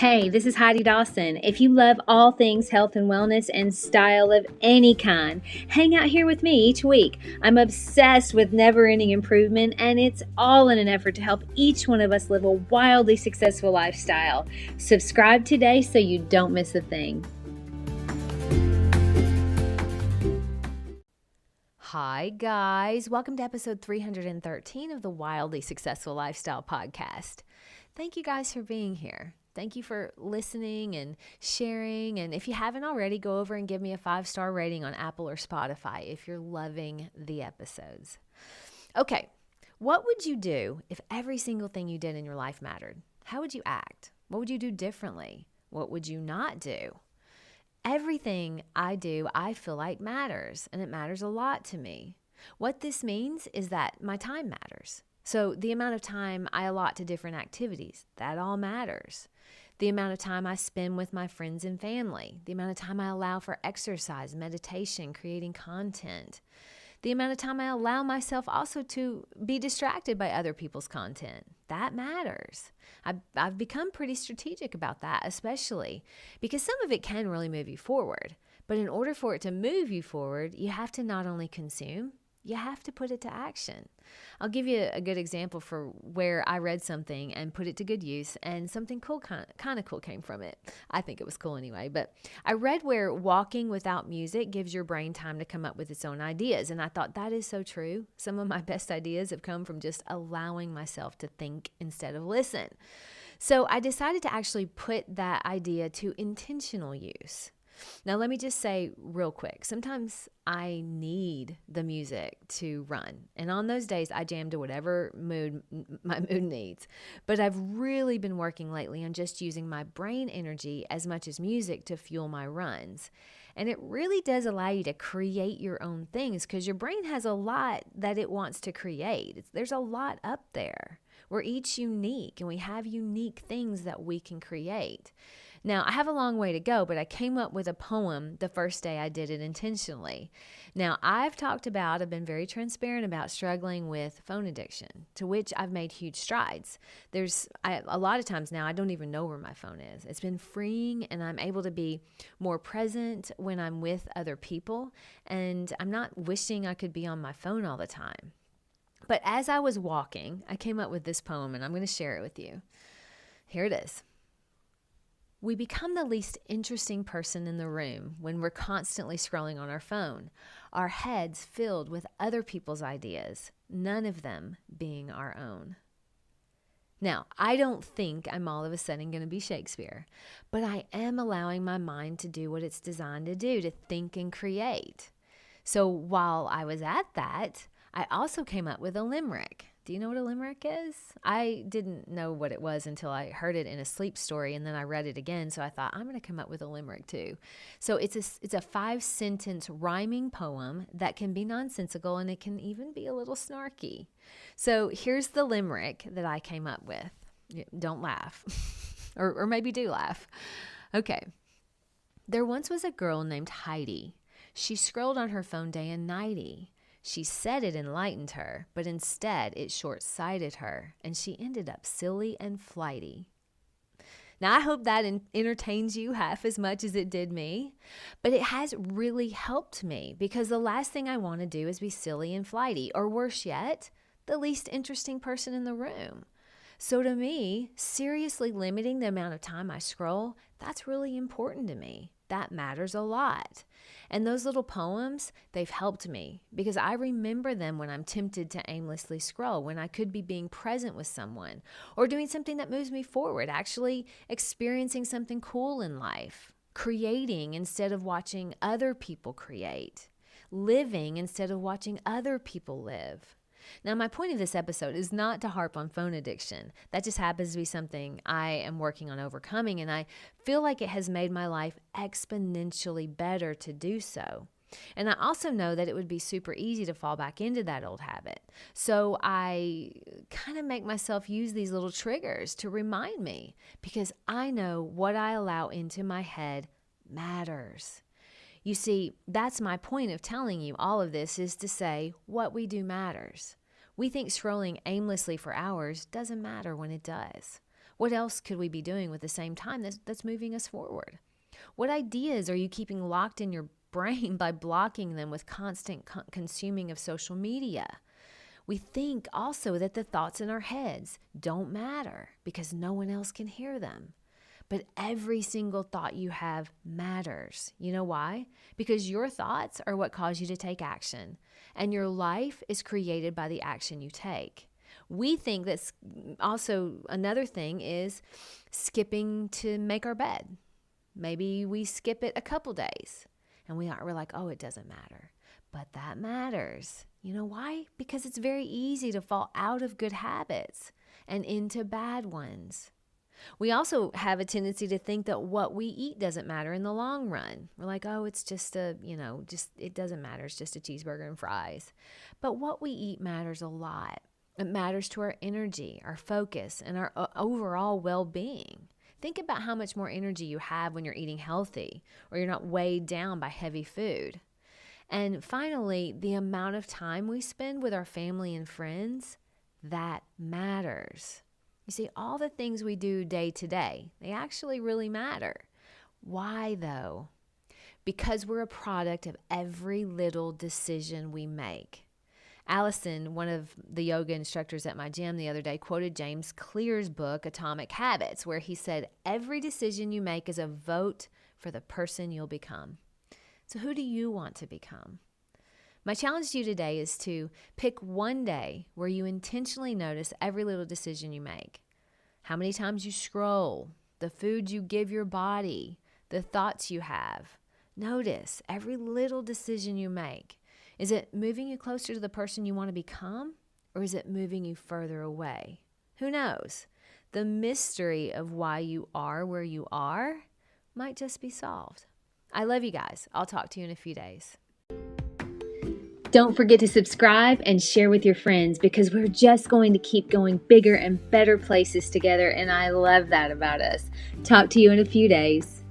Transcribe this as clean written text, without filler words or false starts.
Hey, this is Heidi Dawson. If you love all things health and wellness and style of any kind, hang out here with me each week. I'm obsessed with never-ending improvement, and it's all in an effort to help each one of us live a wildly successful lifestyle. Subscribe today so you don't miss a thing. Hi, guys. Welcome to episode 313 of the Wildly Successful Lifestyle Podcast. Thank you guys for being here. Thank you for listening and sharing. And if you haven't already, go over and give me a 5-star rating on Apple or Spotify if you're loving the episodes. Okay, what would you do if every single thing you did in your life mattered? How would you act? What would you do differently? What would you not do? Everything I do, I feel like matters, and it matters a lot to me. What this means is that my time matters. So the amount of time I allot to different activities, that all matters. The amount of time I spend with my friends and family, the amount of time I allow for exercise, meditation, creating content, the amount of time I allow myself also to be distracted by other people's content, that matters. I've become pretty strategic about that, especially because some of it can really move you forward. But in order for it to move you forward, you have to not only consume, you have to put it to action. I'll give you a good example for where I read something and put it to good use, and something cool, kind of cool came from it. I think it was cool anyway, but I read where walking without music gives your brain time to come up with its own ideas, and I thought that is so true. Some of my best ideas have come from just allowing myself to think instead of listen. So I decided to actually put that idea to intentional use. Now, let me just say real quick, sometimes I need the music to run. And on those days, I jam to whatever mood my mood needs. But I've really been working lately on just using my brain energy as much as music to fuel my runs. And it really does allow you to create your own things because your brain has a lot that it wants to create. There's a lot up there. We're each unique and we have unique things that we can create. Now, I have a long way to go, but I came up with a poem the first day I did it intentionally. Now, I've been very transparent about struggling with phone addiction, to which I've made huge strides. A lot of times now, I don't even know where my phone is. It's been freeing, and I'm able to be more present when I'm with other people, and I'm not wishing I could be on my phone all the time. But as I was walking, I came up with this poem, and I'm going to share it with you. Here it is. We become the least interesting person in the room when we're constantly scrolling on our phone, our heads filled with other people's ideas, none of them being our own. Now, I don't think I'm all of a sudden going to be Shakespeare, but I am allowing my mind to do what it's designed to do, to think and create. So while I was at that, I also came up with a limerick. Do you know what a limerick is? I didn't know what it was until I heard it in a sleep story, and then I read it again, so I thought, I'm going to come up with a limerick too. So it's a 5-sentence rhyming poem that can be nonsensical, and it can even be a little snarky. So here's the limerick that I came up with. Don't laugh. or maybe do laugh. Okay. There once was a girl named Heidi. She scrolled on her phone day and nighty. She said it enlightened her, but instead it short-sighted her, and she ended up silly and flighty. Now, I hope that entertains you half as much as it did me, but it has really helped me because the last thing I want to do is be silly and flighty, or worse yet, the least interesting person in the room. So to me, seriously limiting the amount of time I scroll, that's really important to me. That matters a lot. And those little poems, they've helped me because I remember them when I'm tempted to aimlessly scroll, when I could be being present with someone or doing something that moves me forward, actually experiencing something cool in life, creating instead of watching other people create, living instead of watching other people live. Now, my point of this episode is not to harp on phone addiction. That just happens to be something I am working on overcoming, and I feel like it has made my life exponentially better to do so. And I also know that it would be super easy to fall back into that old habit. So I kind of make myself use these little triggers to remind me because I know what I allow into my head matters. You see, that's my point of telling you all of this is to say what we do matters. We think scrolling aimlessly for hours doesn't matter when it does. What else could we be doing with the same time that's moving us forward? What ideas are you keeping locked in your brain by blocking them with constant consuming of social media? We think also that the thoughts in our heads don't matter because no one else can hear them. But every single thought you have matters. You know why? Because your thoughts are what cause you to take action, and your life is created by the action you take. We think that's also another thing is skipping to make our bed. Maybe we skip it a couple days and we're like, oh, it doesn't matter. But that matters. You know why? Because it's very easy to fall out of good habits and into bad ones. We also have a tendency to think that what we eat doesn't matter in the long run. We're like, oh, it's just it doesn't matter. It's just a cheeseburger and fries. But what we eat matters a lot. It matters to our energy, our focus, and our overall well-being. Think about how much more energy you have when you're eating healthy or you're not weighed down by heavy food. And finally, the amount of time we spend with our family and friends, that matters. You see, all the things we do day to day, they actually really matter. Why though? Because we're a product of every little decision we make. Allison, one of the yoga instructors at my gym the other day, quoted James Clear's book, Atomic Habits, where he said, every decision you make is a vote for the person you'll become. So who do you want to become? My challenge to you today is to pick one day where you intentionally notice every little decision you make. How many times you scroll, the food you give your body, the thoughts you have. Notice every little decision you make. Is it moving you closer to the person you want to become, or is it moving you further away? Who knows? The mystery of why you are where you are might just be solved. I love you guys. I'll talk to you in a few days. Don't forget to subscribe and share with your friends because we're just going to keep going bigger and better places together, and I love that about us. Talk to you in a few days.